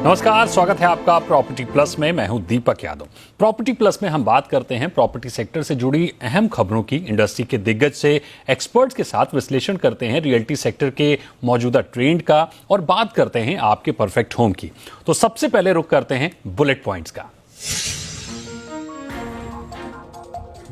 नमस्कार, स्वागत है आपका प्रॉपर्टी प्लस में। मैं हूं दीपक यादव। प्रॉपर्टी प्लस में हम बात करते हैं प्रॉपर्टी सेक्टर से जुड़ी अहम खबरों की। इंडस्ट्री के दिग्गज से एक्सपर्ट्स के साथ विश्लेषण करते हैं रियल्टी सेक्टर के मौजूदा ट्रेंड का और बात करते हैं आपके परफेक्ट होम की। तो सबसे पहले रुख करते हैं बुलेट पॉइंट्स का।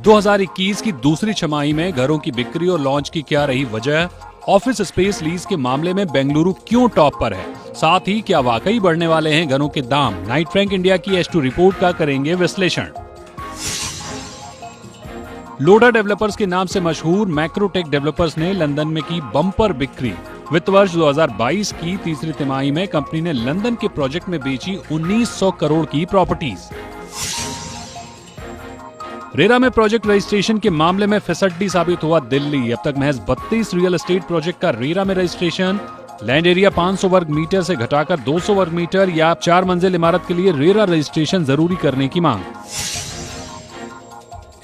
2021 की दूसरी छमाही में घरों की बिक्री और लॉन्च की क्या रही वजह? ऑफिस स्पेस लीज के मामले में बेंगलुरु क्यों टॉप पर है? साथ ही क्या वाकई बढ़ने वाले हैं घरों के दाम? नाइट फ्रैंक इंडिया की H2 रिपोर्ट का करेंगे विश्लेषण। लोडा डेवलपर्स के नाम से मशहूर मैक्रोटेक डेवलपर्स ने लंदन में की बम्पर बिक्री। वित्त वर्ष 2022 की तीसरी तिमाही में कंपनी ने लंदन के प्रोजेक्ट में बेची 1900 करोड़ की प्रॉपर्टीज। रेरा में प्रोजेक्ट रजिस्ट्रेशन के मामले में फिसड्डी साबित हुआ दिल्ली। अब तक महज 32 रियल एस्टेट प्रोजेक्ट का रेरा में रजिस्ट्रेशन। लैंड एरिया 500 वर्ग मीटर से घटाकर 200 वर्ग मीटर या 4 मंजिल इमारत के लिए रेरा रजिस्ट्रेशन जरूरी करने की मांग।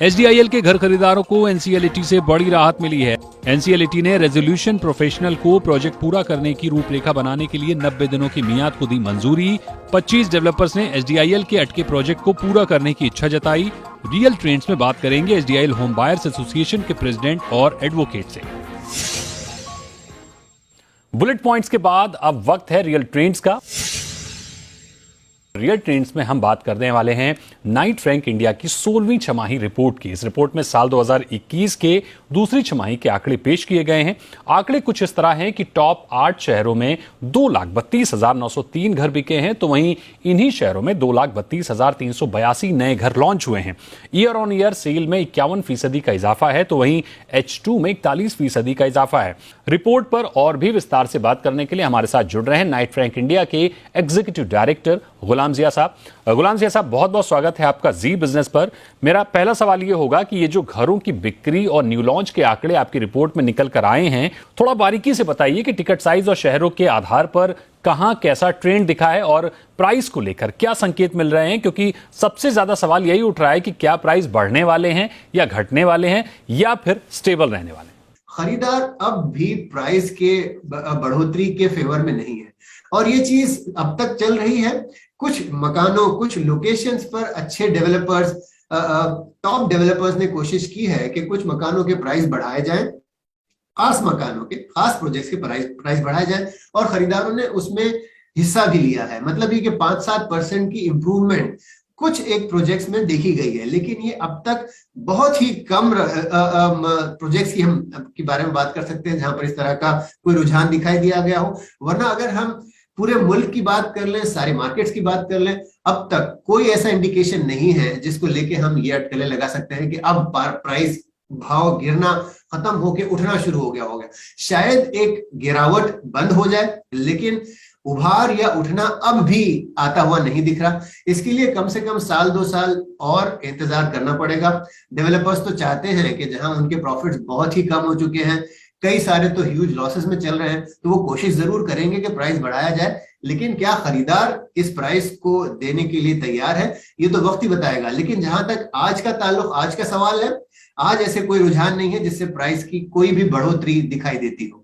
HDIL के घर खरीदारों को NCLT से बड़ी राहत मिली है। NCLT ने रेजोल्यूशन प्रोफेशनल को प्रोजेक्ट पूरा करने की रूपरेखा बनाने के लिए 90 दिनों की मियाद को दी मंजूरी। 25 डेवलपर्स ने HDIL के अटके प्रोजेक्ट को पूरा करने की इच्छा जताई। रियल ट्रेंड्स में बात करेंगे HDIL होम बायर्स एसोसिएशन के प्रेसिडेंट और एडवोकेट से। बुलेट पॉइंट्स के बाद अब वक्त है रियल ट्रेंड्स का। रियल ट्रेंड्स में हम बात करने वाले हैं नाइट फ्रैंक इंडिया की 16वीं छमाही रिपोर्ट की। इस रिपोर्ट में साल 2021 के दूसरी छमाही के आंकड़े पेश किए गए हैं। आंकड़े कुछ इस तरह हैं कि टॉप 8 शहरों में 2,32,903 घर बिके हैं, तो वहीं इन्हीं शहरों में 2,32,382 नए घर लॉन्च हुए हैं। ईयर ऑन ईयर सेल में 51% का इजाफा है, तो वहीं H2 में 41% का इजाफा है। रिपोर्ट पर और भी विस्तार से बात करने के लिए हमारे साथ जुड़ रहे हैं नाइट फ्रैंक इंडिया के एग्जीक्यूटिव डायरेक्टर गुलाम जिया साहब। गुलाम जिया साहब, बहुत बहुत स्वागत है आपका जी बिजनेस पर। मेरा पहला सवाल ये होगा कि ये जो घरों की बिक्री और न्यू लॉन्च के आंकड़े आपकी रिपोर्ट में निकल कर आए हैं, थोड़ा बारीकी से बताइए कि टिकट साइज और शहरों के आधार पर कहां कैसा ट्रेंड दिखा है और प्राइस को लेकर क्या संकेत मिल रहे हैं, क्योंकि सबसे ज्यादा सवाल यही उठ रहा है कि क्या प्राइस बढ़ने वाले हैं या घटने वाले हैं या फिर स्टेबल रहने वाले हैं। खरीदार अब भी प्राइस के बढ़ोतरी के फेवर में नहीं है और ये चीज अब तक चल रही है। कुछ मकानों, कुछ लोकेशंस पर अच्छे डेवलपर्स, टॉप डेवलपर्स ने कोशिश की है कि कुछ मकानों के प्राइस बढ़ाए जाएं, खास मकानों के, खास प्रोजेक्ट्स के प्राइस बढ़ाए जाएं और खरीदारों ने उसमें हिस्सा भी लिया है। मतलब ये कि 5-7% की इंप्रूवमेंट कुछ एक प्रोजेक्ट्स में देखी गई है, लेकिन ये अब तक बहुत ही कम प्रोजेक्ट्स की हम के बारे में बात कर सकते हैं जहां पर इस तरह का कोई रुझान दिखाई दिया गया हो। वरना अगर हम पूरे मुल्क की बात कर लें, सारे मार्केट्स की बात कर लें, अब तक कोई ऐसा इंडिकेशन नहीं है जिसको लेके हम ये अटकलें लगा सकते हैं कि अब प्राइस भाव गिरना खत्म होके उठना शुरू हो गया होगा। शायद एक गिरावट बंद हो जाए, लेकिन उभार या उठना अब भी आता हुआ नहीं दिख रहा। इसके लिए कम से कम 1-2 साल और इंतजार करना पड़ेगा। डेवलपर्स तो चाहते हैं कि जहां उनके प्रॉफिट्स बहुत ही कम हो चुके हैं, कई सारे तो ह्यूज लॉसेस में चल रहे हैं, तो वो कोशिश जरूर करेंगे कि प्राइस बढ़ाया जाए, लेकिन क्या खरीदार इस प्राइस को देने के लिए तैयार है, ये तो वक्त ही बताएगा। लेकिन जहां तक आज का ताल्लुक, आज का सवाल है, आज ऐसे कोई रुझान नहीं है जिससे प्राइस की कोई भी बढ़ोतरी दिखाई देती हो।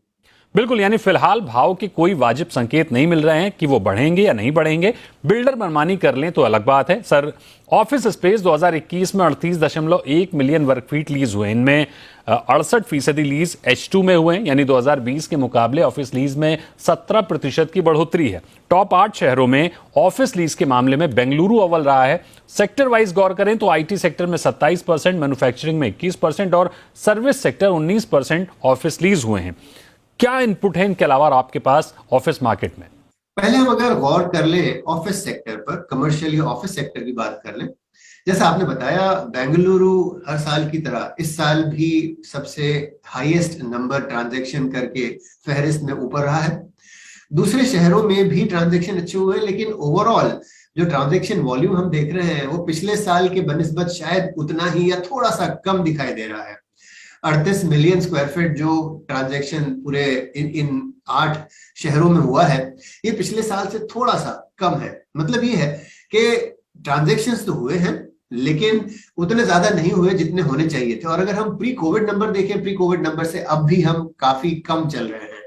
बिल्कुल, यानी फिलहाल भाव के कोई वाजिब संकेत नहीं मिल रहे हैं कि वो बढ़ेंगे या नहीं बढ़ेंगे। बिल्डर मनमानी कर लें तो अलग बात है। सर, ऑफिस स्पेस 2021 में 38.1 मिलियन वर्ग फीट लीज हुए। इनमें 68% लीज H2 में हुए, यानी 2020 के मुकाबले ऑफिस लीज में 17% की बढ़ोतरी है। टॉप 8 शहरों में ऑफिस लीज के मामले में बेंगलुरु अव्वल रहा है। सेक्टर वाइज गौर करें तो IT सेक्टर में 27%, मैन्युफैक्चरिंग में 21% और सर्विस सेक्टर 19% ऑफिस लीज हुए हैं। क्या इनपुट है इनके अलावा आपके पास ऑफिस मार्केट में? पहले हम अगर गौर कर लें ऑफिस सेक्टर पर, कमर्शियल या ऑफिस सेक्टर की बात कर लें, जैसा आपने बताया बेंगलुरु हर साल की तरह इस साल भी सबसे हाईएस्ट नंबर ट्रांजैक्शन करके फहरिस्त में ऊपर रहा है। दूसरे शहरों में भी ट्रांजैक्शन अच्छे हुए हैं, लेकिन ओवरऑल जो ट्रांजैक्शन वॉल्यूम हम देख रहे हैं वो पिछले साल के बनिस्बत शायद उतना ही या थोड़ा सा कम दिखाई दे रहा है। 38 मिलियन स्क्वायर फीट जो ट्रांजैक्शन पूरे इन 8 शहरों में हुआ है, ये पिछले साल से थोड़ा सा कम है। मतलब ये है कि ट्रांजैक्शंस तो हुए हैं, लेकिन उतने ज्यादा नहीं हुए जितने होने चाहिए थे। और अगर हम प्री कोविड नंबर देखें, प्री कोविड नंबर से अब भी हम काफी कम चल रहे हैं।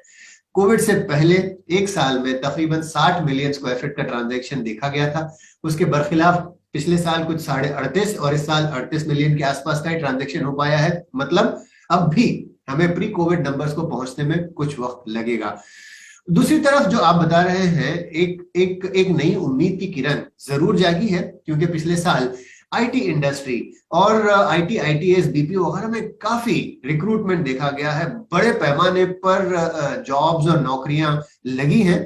कोविड से पहले एक साल में तकरीबन 60 मिलियन स्क्वायर फीट का ट्रांजैक्शन देखा गया था। उसके बरखिलाफ पिछले साल कुछ 38.5 और इस साल 38 मिलियन के आसपास का ही ट्रांजैक्शन हो पाया है। मतलब अब भी हमें प्री कोविड नंबर्स को पहुंचने में कुछ वक्त लगेगा। दूसरी तरफ जो आप बता रहे हैं, एक नई उम्मीद की किरण जरूर जागी है, क्योंकि पिछले साल आईटी इंडस्ट्री और आईटीएस बीपीओ वगैरह में काफी रिक्रूटमेंट देखा गया है। बड़े पैमाने पर जॉब्स और नौकरियां लगी हैं,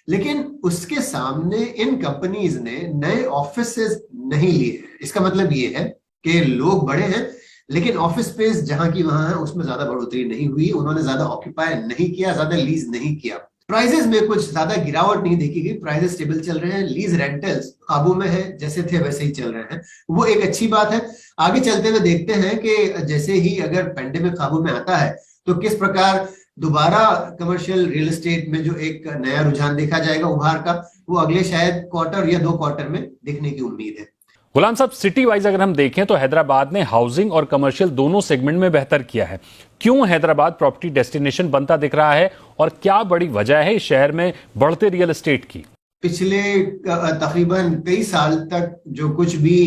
लेकिन उसके सामने इन कंपनीज ने नए ऑफिसेज नहीं लिए हैं। इसका मतलब ये है कि लोग बड़े हैं, लेकिन ऑफिस स्पेस जहां की वहां है, उसमें ज्यादा बढ़ोतरी नहीं हुई। उन्होंने ज्यादा ऑक्यूपाई नहीं किया, ज्यादा लीज नहीं किया। प्राइसेस में कुछ ज्यादा गिरावट नहीं देखी गई, प्राइसेस स्टेबल चल रहे हैं। लीज रेंटल्स काबू में है, जैसे थे वैसे ही चल रहे हैं, वो एक अच्छी बात है। आगे चलते हुए देखते हैं कि जैसे ही अगर पेंडेमिक काबू में आता है तो किस प्रकार दोबारा कमर्शियल रियल एस्टेट में जो एक नया रुझान देखा जाएगा उभार का, वो अगले शायद क्वार्टर या 2 क्वार्टर में दिखने की उम्मीद है। गुलाम साहब, सिटी वाइज अगर हम देखें तो हैदराबाद ने हाउसिंग और कमर्शियल दोनों सेगमेंट में बेहतर किया है। क्यों हैदराबाद प्रॉपर्टी डेस्टिनेशन बनता दिख रहा है और क्या बड़ी वजह है इस शहर में बढ़ते रियल एस्टेट की? पिछले तकरीबन कई साल तक जो कुछ भी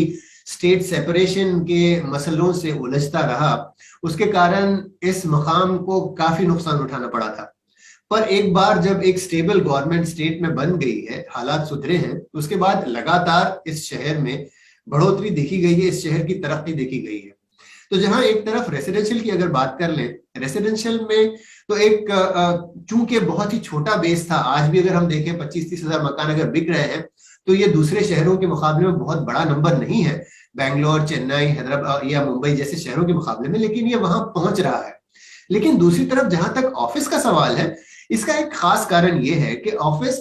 स्टेट सेपरेशन के मसलों से उलझता रहा, उसके कारण इस मकाम को काफी नुकसान उठाना पड़ा था। पर एक बार जब एक स्टेबल गवर्नमेंट स्टेट में बन गई है, हालात सुधरे हैं, उसके बाद लगातार इस शहर में बढ़ोतरी देखी गई है, इस शहर की तरक्की देखी गई है। तो जहां एक तरफ रेसिडेंशियल की अगर बात कर लें, रेसिडेंशियल में तो एक चूंकि बहुत ही छोटा बेस था, आज भी अगर हम देखें 25-30 हजार मकान अगर बिक रहे हैं तो ये दूसरे शहरों के मुकाबले में बहुत बड़ा नंबर नहीं है, बेंगलोर, चेन्नई, हैदराबाद या मुंबई जैसे शहरों के मुकाबले में, लेकिन ये वहां पहुंच रहा है। लेकिन दूसरी तरफ जहां तक ऑफिस का सवाल है, इसका एक खास कारण ये है कि ऑफिस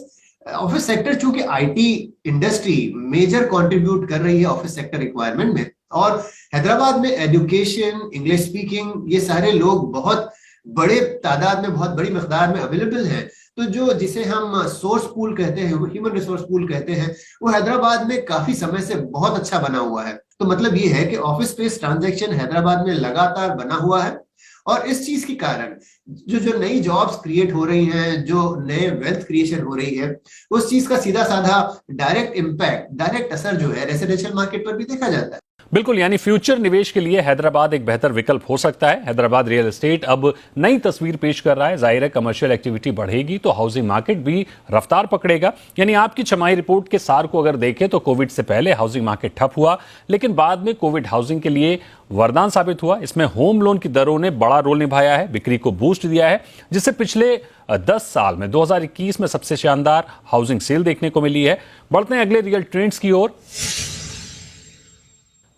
सेक्टर, चूंकि आईटी इंडस्ट्री मेजर कंट्रीब्यूट कर रही है ऑफिस सेक्टर रिक्वायरमेंट में, और हैदराबाद में एजुकेशन, इंग्लिश स्पीकिंग, ये सारे लोग बहुत बड़े तादाद में, बहुत बड़ी मकदार में अवेलेबल हैं। तो जो जिसे हम सोर्स पूल कहते हैं, ह्यूमन रिसोर्स पूल कहते हैं, वो हैदराबाद में काफी समय से बहुत अच्छा बना हुआ है। तो मतलब ये है कि ऑफिस स्पेस ट्रांजैक्शन हैदराबाद में लगातार बना हुआ है, और इस चीज के कारण जो नई जॉब्स क्रिएट हो रही हैं, जो नए वेल्थ क्रिएशन हो रही है, उस चीज का सीधा साधा डायरेक्ट इम्पैक्ट, डायरेक्ट असर जो है रेसिडेंशियल मार्केट पर भी देखा जाता है। बिल्कुल, यानी फ्यूचर निवेश के लिए हैदराबाद एक बेहतर विकल्प हो सकता है। हैदराबाद रियल एस्टेट अब नई तस्वीर पेश कर रहा है। जाहिर है कमर्शियल एक्टिविटी बढ़ेगी तो हाउसिंग मार्केट भी रफ्तार पकड़ेगा। यानी आपकी छमाही रिपोर्ट के सार को अगर देखें तो कोविड से पहले हाउसिंग मार्केट ठप हुआ, लेकिन बाद में कोविड हाउसिंग के लिए वरदान साबित हुआ। इसमें होम लोन की दरों ने बड़ा रोल निभाया है, बिक्री को बूस्ट दिया है, जिससे पिछले 10 साल में 2021 में सबसे शानदार हाउसिंग सेल देखने को मिली है। बढ़ते हैं अगले रियल ट्रेंड्स की ओर।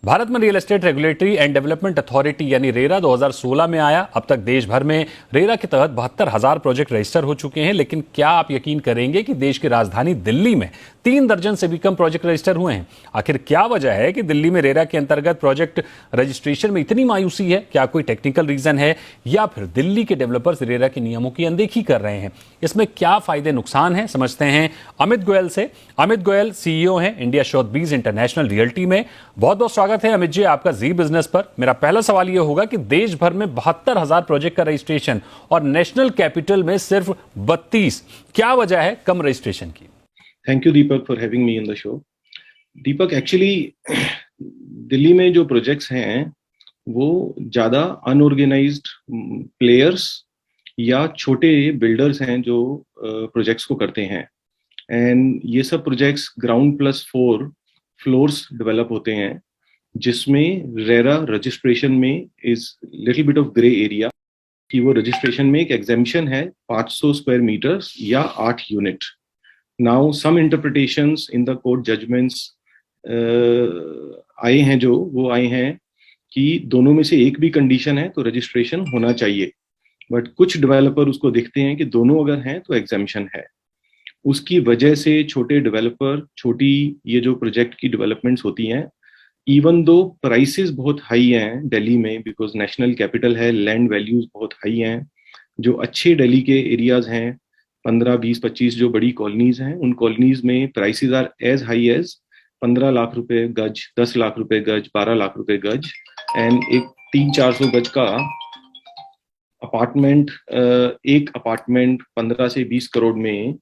भारत में real estate regulatory and development authority यानी रेरा 2016 में आया। अब तक देश भर में रेरा के तहत 72,000 प्रोजेक्ट रजिस्टर हो चुके हैं। लेकिन क्या आप यकीन करेंगे कि देश की राजधानी दिल्ली में 3 दर्जन से भी कम प्रोजेक्ट रजिस्टर हुए हैं? आखिर क्या वजह है कि दिल्ली में रेरा के अंतर्गत प्रोजेक्ट रजिस्ट्रेशन में इतनी मायूसी है? क्या कोई टेक्निकल रीजन है या फिर दिल्ली के डेवलपर्स रेरा के नियमों की अनदेखी कर रहे हैं? इसमें क्या फायदे नुकसान हैं, समझते हैं अमित गोयल से। अमित गोयल सीईओ हैं इंडिया सोथबीज इंटरनेशनल रियल्टी में। बहुत बहुत स्वागत है अमित जी आपका जी बिजनेस पर। मेरा पहला सवाल यह होगा कि देश भर में 72,000 प्रोजेक्ट का रजिस्ट्रेशन और नेशनल कैपिटल में सिर्फ 32, क्या वजह है कम रजिस्ट्रेशन की? Thank you Deepak for having me in the show. Deepak, actually Delhi में जो प्रोजेक्ट्स हैं वो ज्यादा अनऑर्गेनाइज्ड प्लेयर्स या छोटे बिल्डर्स हैं जो प्रोजेक्ट्स को करते हैं। एंड ये सब प्रोजेक्ट्स ग्राउंड +4 फ्लोर्स डेवलप होते हैं, जिसमें रेरा रजिस्ट्रेशन में is little bit of grey area कि वो रजिस्ट्रेशन में एक एग्जेम्पशन है 500 स्क्वायर मीटर्स या 8 unit. Now some interpretations in the court judgments आए हैं, जो वो आए हैं कि दोनों में से एक भी कंडीशन है तो रजिस्ट्रेशन होना चाहिए, बट कुछ डेवलपर उसको देखते हैं कि दोनों अगर हैं तो एग्जेम्पशन है। उसकी वजह से छोटे डेवलपर, छोटी ये जो प्रोजेक्ट की डेवलपमेंट्स होती हैं, इवन दो प्राइसेस बहुत हाई हैं दिल्ली में, बिकॉज नेशनल कैपिटल है, लैंड वैल्यूज बहुत हाई हैं। जो अच्छे दिल्ली के एरियाज हैं, 15, 20, 25 जो बड़ी कॉलोनीज हैं, उन कॉलोनीज में prices are as high as 15 lakh रुपए गज, 10 लाख रुपए गज, 12 लाख रुपए गज। एंड एक 300-400 गज का अपार्टमेंट, एक अपार्टमेंट 15 से 20 करोड़ में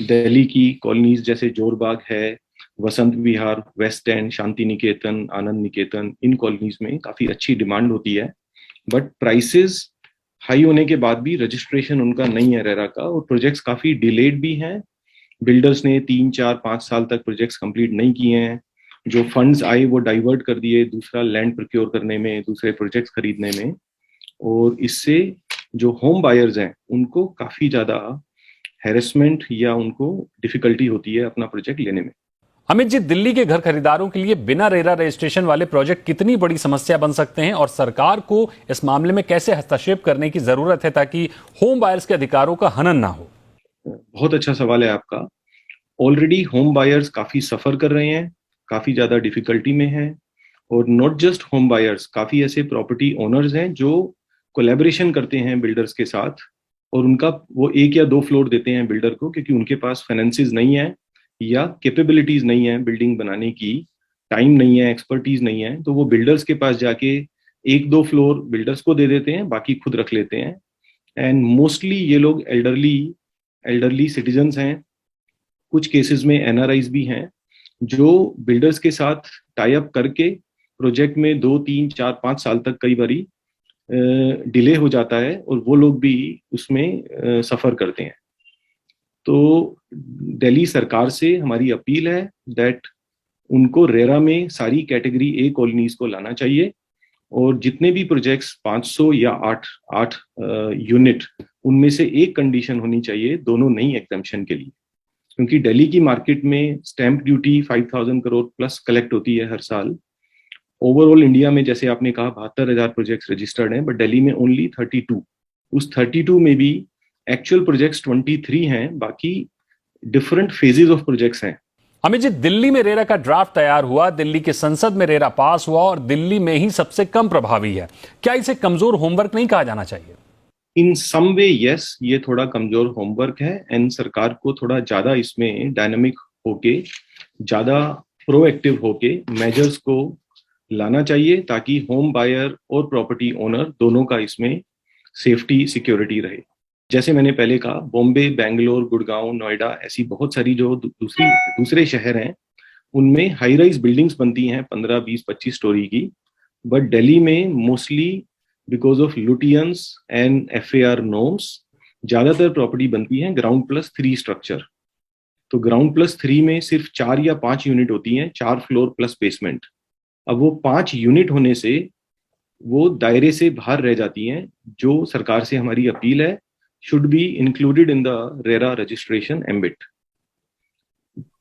दिल्ली की कॉलोनीज जैसे जोरबाग है, वसंत विहार, वेस्ट एंड, शांति निकेतन, आनंद निकेतन, इन कॉलोनीज में काफी अच्छी डिमांड होती है। बट प्राइसेस हाई होने के बाद भी रजिस्ट्रेशन उनका नहीं है रेरा का, और प्रोजेक्ट्स काफी डिलेड भी हैं। बिल्डर्स ने 3, 4, 5 साल तक प्रोजेक्ट्स कंप्लीट नहीं किए हैं। जो फंड्स आए वो डाइवर्ट कर दिए दूसरा लैंड प्रोक्योर करने में, दूसरे प्रोजेक्ट्स खरीदने में, और इससे जो होम बायर्स हैं उनको काफी ज्यादा हैरेसमेंट या उनको डिफिकल्टी होती है अपना प्रोजेक्ट लेने में। अमित जी, दिल्ली के घर खरीदारों के लिए बिना रेरा रजिस्ट्रेशन वाले प्रोजेक्ट कितनी बड़ी समस्या बन सकते हैं और सरकार को इस मामले में कैसे हस्तक्षेप करने की जरूरत है ताकि होम बायर्स के अधिकारों का हनन ना हो? बहुत अच्छा सवाल है आपका। ऑलरेडी होम बायर्स काफी सफर कर रहे हैं, काफी ज्यादा डिफिकल्टी में हैं, और नॉट जस्ट होम बायर्स, काफी ऐसे प्रॉपर्टी ओनर्स हैं जो कोलैबोरेशन करते हैं बिल्डर्स के साथ, और उनका वो 1 या 2 फ्लोर देते हैं बिल्डर को क्योंकि उनके पास फाइनेंसेस नहीं है या कैपेबिलिटीज नहीं है बिल्डिंग बनाने की, टाइम नहीं है, एक्सपर्टीज नहीं है, तो वो बिल्डर्स के पास जाके 1-2 फ्लोर बिल्डर्स को दे देते हैं, बाकी खुद रख लेते हैं। एंड मोस्टली ये लोग एल्डरली सिटीजन्स हैं, कुछ केसेस में एनआरआईज भी हैं, जो बिल्डर्स के साथ टाई अप करके प्रोजेक्ट में 2, 3, 4, 5 साल तक कई बारी डिले हो जाता है, और वो लोग भी उसमें सफर करते हैं। तो दिल्ली सरकार से हमारी अपील है दैट उनको रेरा में सारी कैटेगरी ए कॉलोनीज को लाना चाहिए, और जितने भी प्रोजेक्ट्स 500 या 8 यूनिट, उनमें से एक कंडीशन होनी चाहिए दोनों नई एग्जम्पशन के लिए, क्योंकि दिल्ली की मार्केट में stamp duty 5000 crore plus collect होती है हर साल। ओवरऑल इंडिया में जैसे आपने कहा 72,000 प्रोजेक्ट्स रजिस्टर्ड हैं, बट दिल्ली में ओनली 32। उस 32 में भी एक्चुअल प्रोजेक्ट्स 23 हैं, बाकी डिफरेंट फेजेस ऑफ प्रोजेक्ट्स हैं। अमित जी, दिल्ली में रेरा का ड्राफ्ट तैयार हुआ, दिल्ली की संसद में रेरा पास हुआ और दिल्ली में ही सबसे कम प्रभावी है। क्या इसे कमजोर होमवर्क नहीं कहा जाना चाहिए? इन सम वे यस, ये थोड़ा कमजोर होमवर्क है, एंड सरकार को थोड़ा ज्यादा इसमें डायनामिक होके, ज्यादा प्रोएक्टिव होके मेजर्स को लाना चाहिए ताकि होम बायर और प्रॉपर्टी ओनर दोनों का इसमें सेफ्टी सिक्योरिटी रहे। जैसे मैंने पहले कहा, बॉम्बे, बेंगलोर, गुड़गांव, नोएडा, ऐसी बहुत सारी जो दूसरे शहर हैं उनमें हाई राइज बिल्डिंग्स बनती हैं 15, 20, 25 स्टोरी की, बट दिल्ली में mostly because of Lutyens and FAR norms ज्यादातर प्रॉपर्टी बनती हैं ग्राउंड प्लस 3 स्ट्रक्चर। तो ग्राउंड प्लस 3 में सिर्फ 4 या 5 यूनिट होती हैं, 4 फ्लोर प्लस बेसमेंट। अब वो 5 यूनिट होने से वो दायरे से बाहर रह जाती हैं, जो सरकार से हमारी अपील है should be included in the RERA registration ambit।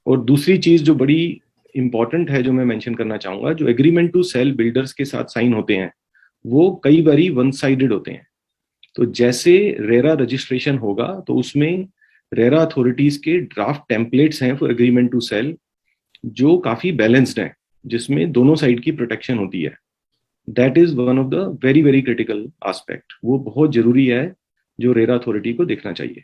और दूसरी चीज जो बड़ी इंपॉर्टेंट है जो मैं मेंशन करना चाहूंगा, जो एग्रीमेंट टू सेल बिल्डर्स के साथ साइन होते हैं वो कई बारी वन साइडेड होते हैं। तो जैसे रेरा रजिस्ट्रेशन होगा तो उसमें रेरा अथॉरिटीज के ड्राफ्ट टेम्पलेट्स हैं फॉर एग्रीमेंट टू सेल जो काफी बैलेंस्ड हैं, जिसमें दोनों साइड की प्रोटेक्शन होती है। That is one of the very very critical aspect. वो बहुत जरूरी है जो रेरा अथॉरिटी को देखना चाहिए।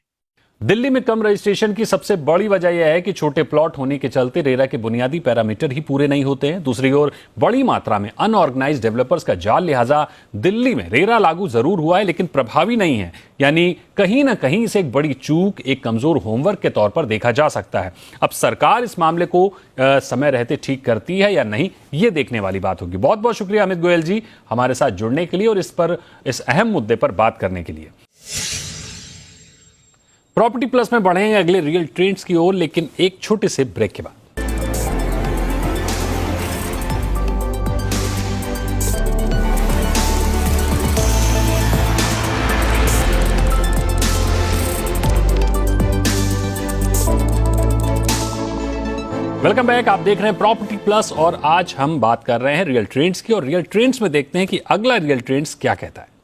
दिल्ली में कम रजिस्ट्रेशन की सबसे बड़ी वजह यह है कि छोटे प्लॉट होने के चलते रेरा के बुनियादी पैरामीटर ही पूरे नहीं होते हैं। दूसरी ओर बड़ी मात्रा में अनऑर्गेनाइज्ड डेवलपर्स का जाल, लिहाजा दिल्ली में रेरा लागू जरूर हुआ है लेकिन प्रभावी नहीं है। यानी कहीं ना कहीं इसे एक बड़ी चूक, एक कमजोर होमवर्क के तौर पर देखा जा सकता है। अब सरकार इस मामले को समय रहते ठीक करती है या नहीं, ये देखने वाली बात होगी। बहुत बहुत शुक्रिया अमित गोयल जी हमारे साथ जुड़ने के लिए और इस अहम मुद्दे पर बात करने के लिए। प्रॉपर्टी प्लस में बढ़ेंगे अगले रियल ट्रेंड्स की ओर, लेकिन एक छोटे से ब्रेक के बाद। वेलकम बैक, आप देख रहे हैं प्रॉपर्टी प्लस और आज हम बात कर रहे हैं रियल ट्रेंड्स की। और रियल ट्रेंड्स में देखते हैं कि अगला रियल ट्रेंड्स क्या कहता है।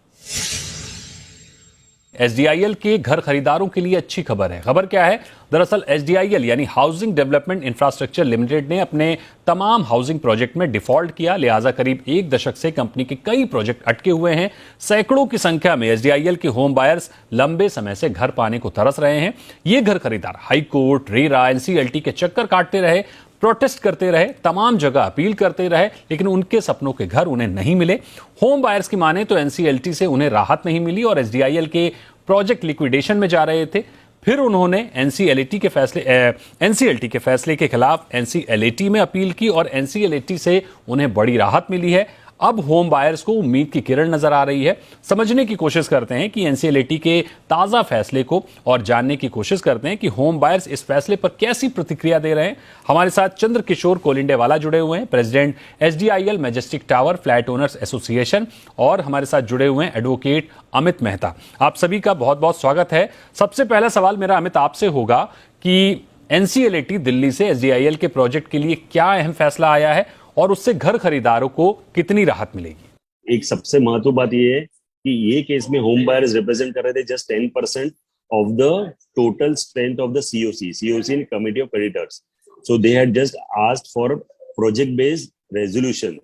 SDIL के घर खरीदारों के लिए अच्छी खबर है। खबर क्या है? दरअसल SDIL यानी हाउसिंग डेवलपमेंट इंफ्रास्ट्रक्चर लिमिटेड ने अपने तमाम हाउसिंग प्रोजेक्ट में डिफॉल्ट किया, लिहाजा करीब 1 दशक से कंपनी के कई प्रोजेक्ट अटके हुए हैं। सैकड़ों की संख्या में SDIL के होम बायर्स लंबे समय से घर पाने को तरस रहे हैं। ये घर खरीदार हाई कोर्ट, रेरा, NCLT के चक्कर काटते रहे, प्रोटेस्ट करते रहे, तमाम जगह अपील करते रहे, लेकिन उनके सपनों के घर उन्हें नहीं मिले। होम बायर्स की माने तो एनसीएलटी से उन्हें राहत नहीं मिली और एसडीआईएल के प्रोजेक्ट लिक्विडेशन में जा रहे थे। फिर उन्होंने एनसीएलटी के फैसले के खिलाफ एनसीएलटी में अपील की और एनसीएलटी से उन्हें बड़ी राहत मिली है। अब होम बायर्स को उम्मीद की किरण नजर आ रही है। समझने की कोशिश करते हैं कि एनसीएलटी के ताजा फैसले को और जानने की कोशिश करते हैं कि होम बायर्स इस फैसले पर कैसी प्रतिक्रिया दे रहे हैं। हमारे साथ चंद्रकिशोर कोलिंडेवाला जुड़े हुए हैं, president SDIL majestic tower flat owners association, और हमारे साथ जुड़े हुए हैं एडवोकेट अमित मेहता। आप सभी का बहुत बहुत स्वागत है। सबसे पहला सवाल मेरा अमित आपसे होगा कि एनसीएलटी दिल्ली से एसडीआईएल के प्रोजेक्ट के लिए क्या अहम फैसला आया है और उससे घर खरीदारों को कितनी राहत मिलेगी? एक सबसे महत्वपूर्ण बात ये है कि ये केस में होम बायर्स रिप्रेजेंट कर रहे थे just 10% of the total strength of the COC in committee of creditors. So they had just asked for project based resolution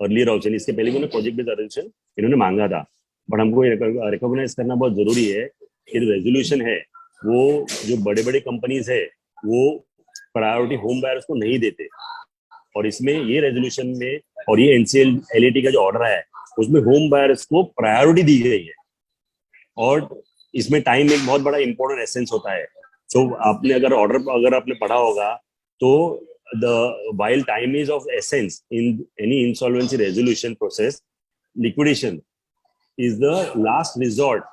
earlier option. इसके पहले भी उन्होंने प्रोजेक्ट बेस्ड रेजोल्यूशन इन्होंने मांगा था, बट हमको रिकॉग्नाइज करना बहुत जरूरी है कि रेजोल्यूशन है वो जो बड़े बड़े कंपनीज है वो प्रायोरिटी होम बायर्स को नहीं देते, और इसमें ये रेजोल्यूशन में और ये एनसीएलटी का जो ऑर्डर है उसमें होम बायर्स को प्रायोरिटी दी गई है। और इसमें टाइम एक बहुत बड़ा इंपॉर्टेंट एसेंस होता है। तो आपने अगर आपने पढ़ा होगा तो the while time is of essence in any insolvency resolution process, liquidation is the last resort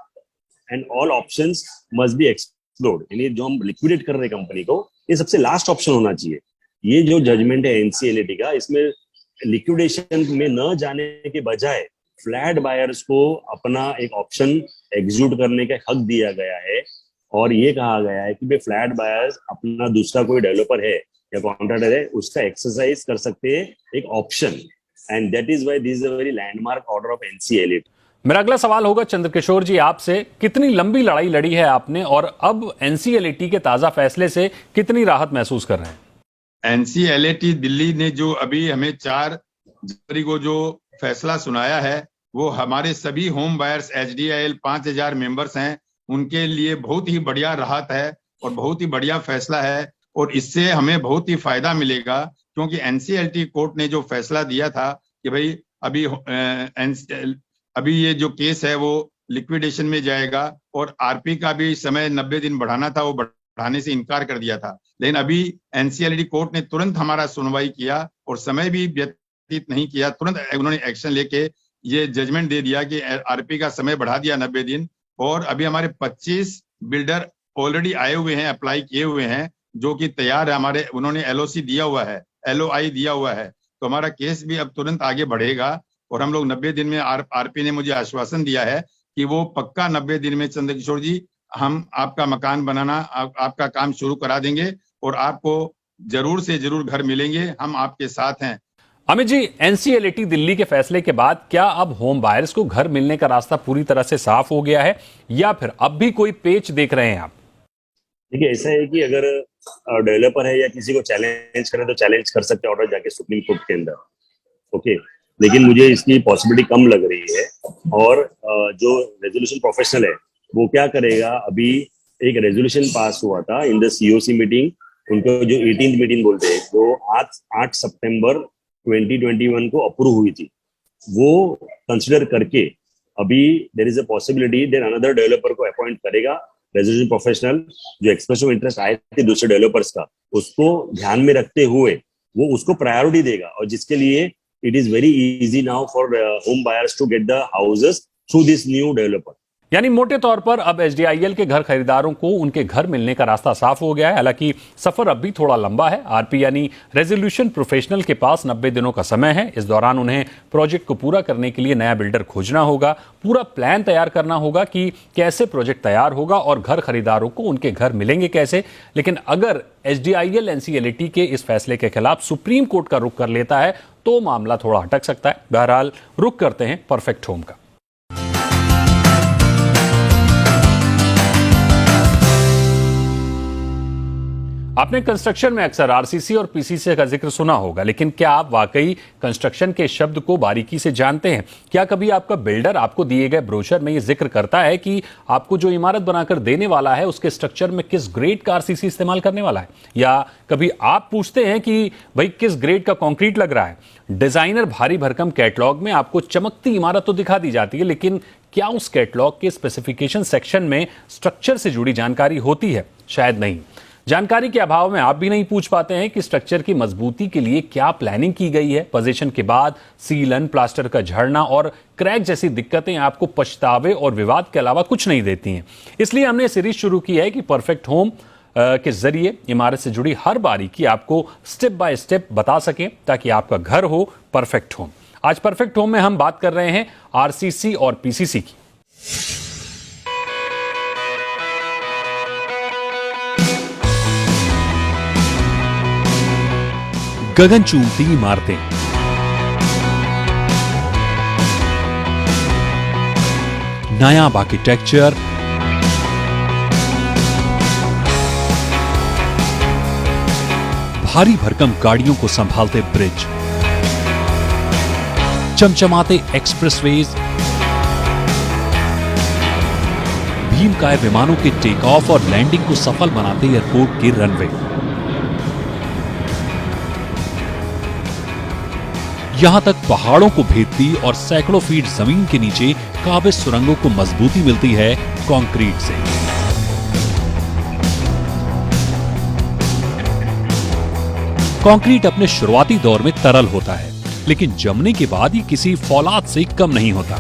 and all options must be explored. यानी जो हम लिक्विडेट कर रहे हैं कंपनी को, ये सबसे लास्ट ऑप्शन होना चाहिए। ये जो जजमेंट है एनसीएलटी का, इसमें लिक्विडेशन में न जाने के बजाय फ्लैट बायर्स को अपना एक ऑप्शन एग्जीक्यूट करने का हक दिया गया है, और ये कहा गया है कि भाई फ्लैट बायर्स अपना दूसरा कोई डेवलपर है या कॉन्ट्रैक्टर है उसका एक्सरसाइज कर सकते हैं एक option, and that is why this is a very landmark order of NCLT. मेरा अगला सवाल होगा चंद्रकिशोर जी आपसे, कितनी लंबी लड़ाई लड़ी है आपने और अब एनसीएलटी के ताजा फैसले से कितनी राहत महसूस कर रहे हैं? एनसीएलटी दिल्ली ने जो अभी हमें 4 जनवरी को जो फैसला सुनाया है वो हमारे सभी होम बायर्स एचडीआईएल 5000 मेंबर्स हैं उनके लिए बहुत ही बढ़िया राहत है और बहुत ही बढ़िया फैसला है, और इससे हमें बहुत ही फायदा मिलेगा क्योंकि एनसीएलटी कोर्ट ने जो फैसला दिया था कि भाई अभी ये जो केस है वो लिक्विडेशन में जाएगा, और आरपी का भी समय 90 दिन बढ़ाना था, वो बढ़ाने से इनकार कर दिया था। लेकिन अभी एनसीएलटी कोर्ट ने तुरंत हमारा सुनवाई किया और समय भी व्यतीत नहीं किया, तुरंत उन्होंने एक्शन लेके ये जजमेंट दे दिया कि आरपी का समय बढ़ा दिया 90 दिन। और अभी हमारे 25 बिल्डर ऑलरेडी आए हुए हैं, अप्लाई किए हुए हैं, जो कि तैयार है। हमारे उन्होंने एलओसी दिया हुआ है, एलओआई दिया हुआ है, तो हमारा केस भी अब तुरंत आगे बढ़ेगा। और हम लोग 90 दिन में आरपी ने मुझे आश्वासन दिया है कि वो पक्का 90 दिन में चंद्रकिशोर जी हम आपका मकान बनाना आपका काम शुरू करा देंगे और आपको जरूर से जरूर घर मिलेंगे, हम आपके साथ हैं। अमित जी, एनसीएलटी दिल्ली के फैसले के बाद क्या अब होम बायर्स को घर मिलने का रास्ता पूरी तरह से साफ हो गया है या फिर अब भी कोई पेच देख रहे हैं आप? देखिए, ऐसा है कि अगर डेवलपर है या किसी को चैलेंज करे तो चैलेंज कर सकते हैं ऑर्डर जाके सुप्रीम कोर्ट के अंदर, ओके, लेकिन मुझे इसकी पॉसिबिलिटी कम लग रही है। और जो रेजोल्यूशन प्रोफेशनल है वो क्या करेगा, अभी एक रेजोल्यूशन पास हुआ था इन द सीओसी मीटिंग, उनको जो 18th मीटिंग बोलते हैं, वो 8 सितंबर 2021 को अप्रूव हुई थी। वो कंसिडर करके अभी there is a possibility then another developer को अपॉइंट करेगा रेजोल्यूशन प्रोफेशनल, जो एक्सप्रेशन ऑफ इंटरेस्ट आए थे दूसरे डेवलपर्स का, उसको ध्यान में रखते हुए वो उसको प्रायोरिटी देगा, और जिसके लिए it is very easy now for home buyers to get the houses through this new developer. यानी मोटे तौर पर अब एसडीआईएल के घर खरीदारों को उनके घर मिलने का रास्ता साफ हो गया है। हालांकि सफर अब भी थोड़ा लंबा है। आरपी यानी रेजोल्यूशन प्रोफेशनल के पास 90 दिनों का समय है। इस दौरान उन्हें प्रोजेक्ट को पूरा करने के लिए नया बिल्डर खोजना होगा, पूरा प्लान तैयार करना होगा कि कैसे प्रोजेक्ट तैयार होगा और घर खरीदारों को उनके घर मिलेंगे कैसे। लेकिन अगर एसडीआईएल एनसीएलटी के इस फैसले के खिलाफ सुप्रीम कोर्ट का रुख कर लेता है तो मामला थोड़ा अटक सकता है। बहरहाल रुख करते हैं परफेक्ट होम का। आपने कंस्ट्रक्शन में अक्सर आरसीसी और पीसीसी का जिक्र सुना होगा, लेकिन क्या आप वाकई कंस्ट्रक्शन के शब्द को बारीकी से जानते हैं? क्या कभी आपका बिल्डर आपको दिए गए ब्रोशर में ये जिक्र करता है कि आपको जो इमारत बनाकर देने वाला है उसके स्ट्रक्चर में किस ग्रेड का आरसीसी इस्तेमाल करने वाला है? या कभी आप पूछते हैं कि भाई किस ग्रेड का कंक्रीट लग रहा है? डिजाइनर भारी भरकम कैटलॉग में आपको चमकती इमारत तो दिखा दी जाती है, लेकिन क्या उस कैटलॉग के स्पेसिफिकेशन सेक्शन में स्ट्रक्चर से जुड़ी जानकारी होती है? शायद नहीं। जानकारी के अभाव में आप भी नहीं पूछ पाते हैं कि स्ट्रक्चर की मजबूती के लिए क्या प्लानिंग की गई है। पोजीशन के बाद सीलन, प्लास्टर का झड़ना और क्रैक जैसी दिक्कतें आपको पछतावे और विवाद के अलावा कुछ नहीं देती हैं। इसलिए हमने सीरीज शुरू की है कि परफेक्ट होम के जरिए इमारत से जुड़ी हर बारीकी आपको स्टेप बाय स्टेप बता सकें, ताकि आपका घर हो परफेक्ट होम। आज परफेक्ट होम में हम बात कर रहे हैं आरसीसी और पीसीसी की। गगन चूमती इमारतें, नायाब आर्किटेक्चर, भारी भरकम गाड़ियों को संभालते ब्रिज, चमचमाते एक्सप्रेसवेज, भीमकाय विमानों के टेक ऑफ और लैंडिंग को सफल बनाते एयरपोर्ट के रनवे, यहां तक पहाड़ों को भेदती और सैकड़ों फीट जमीन के नीचे काबिज सुरंगों को मजबूती मिलती है कंक्रीट से। कंक्रीट अपने शुरुआती दौर में तरल होता है, लेकिन जमने के बाद ये किसी फौलाद से कम नहीं होता।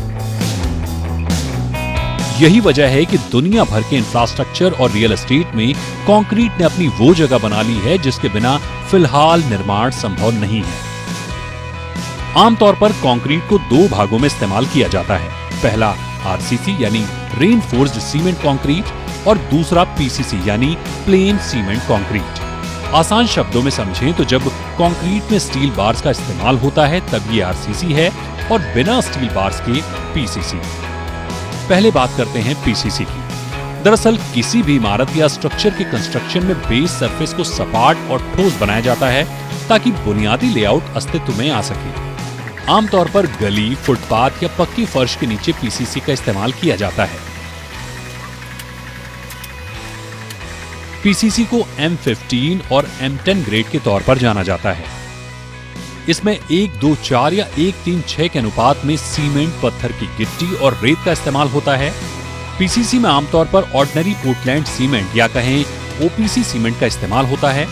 यही वजह है कि दुनिया भर के इंफ्रास्ट्रक्चर और रियल एस्टेट में कंक्रीट ने अपनी वो जगह बना ली है जिसके बिना फिलहाल निर्माण संभव नहीं है। आमतौर पर कंक्रीट को दो भागों में इस्तेमाल किया जाता है। पहला आरसीसी यानी रेनफोर्स्ड सीमेंट कंक्रीट और दूसरा पीसीसी यानी प्लेन सीमेंट कंक्रीट। आसान शब्दों में समझें तो जब कंक्रीट में स्टील बार्स का इस्तेमाल होता है तब ये आरसीसी है और बिना स्टील बार्स के पीसीसी। पहले बात करते हैं पीसीसी की। दरअसल किसी भी इमारत या स्ट्रक्चर के कंस्ट्रक्शन में बेस सरफेस को सपाट और ठोस बनाया जाता है ताकि बुनियादी लेआउट अस्तित्व में आ सके। आमतौर पर गली, फुटपाथ या पक्की फर्श के नीचे पीसीसी का इस्तेमाल किया जाता है। पीसीसी को M15 और M10 ग्रेड के तौर पर जाना जाता है। इसमें 1-2-4 या 1-3-6 के अनुपात में सीमेंट, पत्थर की गिट्टी और रेत का इस्तेमाल होता है। पीसीसी में आमतौर पर ऑर्डिनरी पोर्टलैंड सीमेंट या कहें ओपीसी सीमेंट का इस्तेमाल होता है।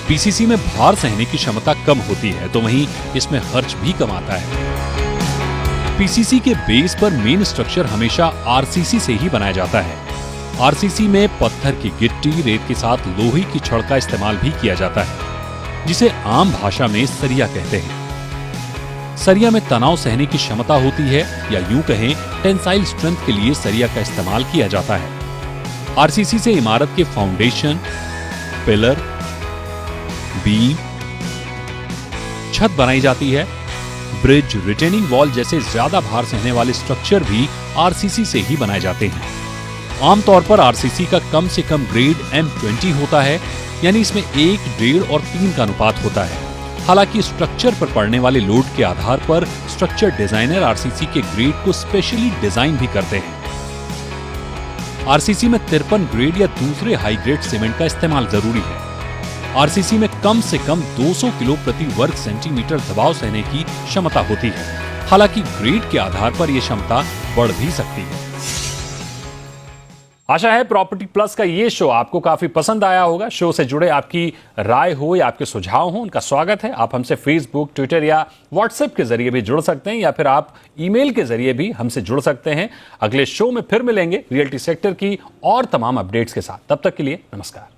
पीसीसी में भार सहने की क्षमता कम होती है, तो वहीं इसमें खर्च भी कम आता है। पीसीसी के बेस पर मेन स्ट्रक्चर हमेशा आरसीसी से ही बनाया जाता है। आरसीसी में पत्थर की गिट्टी, रेत के साथ लोहे की छड़ का इस्तेमाल भी किया जाता है, जिसे आम भाषा में सरिया कहते हैं। सरिया में तनाव सहने की क्षमता होती है, या यूं कहें टेंसाइल स्ट्रेंथ के लिए सरिया का इस्तेमाल किया जाता है। आरसीसी से इमारत के फाउंडेशन, पिलर, बीम, छत बनाई जाती है। ब्रिज, रिटेनिंग वॉल जैसे ज्यादा भार सहने वाले स्ट्रक्चर भी आरसीसी से ही बनाए जाते हैं। आमतौर पर आरसीसी का कम से कम ग्रेड M20 होता है, यानी इसमें 1, 1.5 और 3 का अनुपात होता है। हालांकि स्ट्रक्चर पर पड़ने वाले लोड के आधार पर स्ट्रक्चर डिजाइनर आरसीसी के ग्रेड को स्पेशली डिजाइन भी करते हैं। आरसीसी में 53 ग्रेड या दूसरे हाई ग्रेड सीमेंट का इस्तेमाल जरूरी है। आरसीसी में कम से कम 200 किलो प्रति वर्ग सेंटीमीटर दबाव सहने की क्षमता होती है। हालांकि ग्रेड के आधार पर यह क्षमता बढ़ भी सकती है। आशा है प्रॉपर्टी प्लस का ये शो आपको काफी पसंद आया होगा। शो से जुड़े आपकी राय हो या आपके सुझाव हो, उनका स्वागत है। आप हमसे फेसबुक, ट्विटर या व्हाट्सएप के जरिए भी जुड़ सकते हैं, या फिर आप ईमेल के जरिए भी हमसे जुड़ सकते हैं। अगले शो में फिर मिलेंगे रियल्टी सेक्टर की और तमाम अपडेट्स के साथ। तब तक के लिए नमस्कार।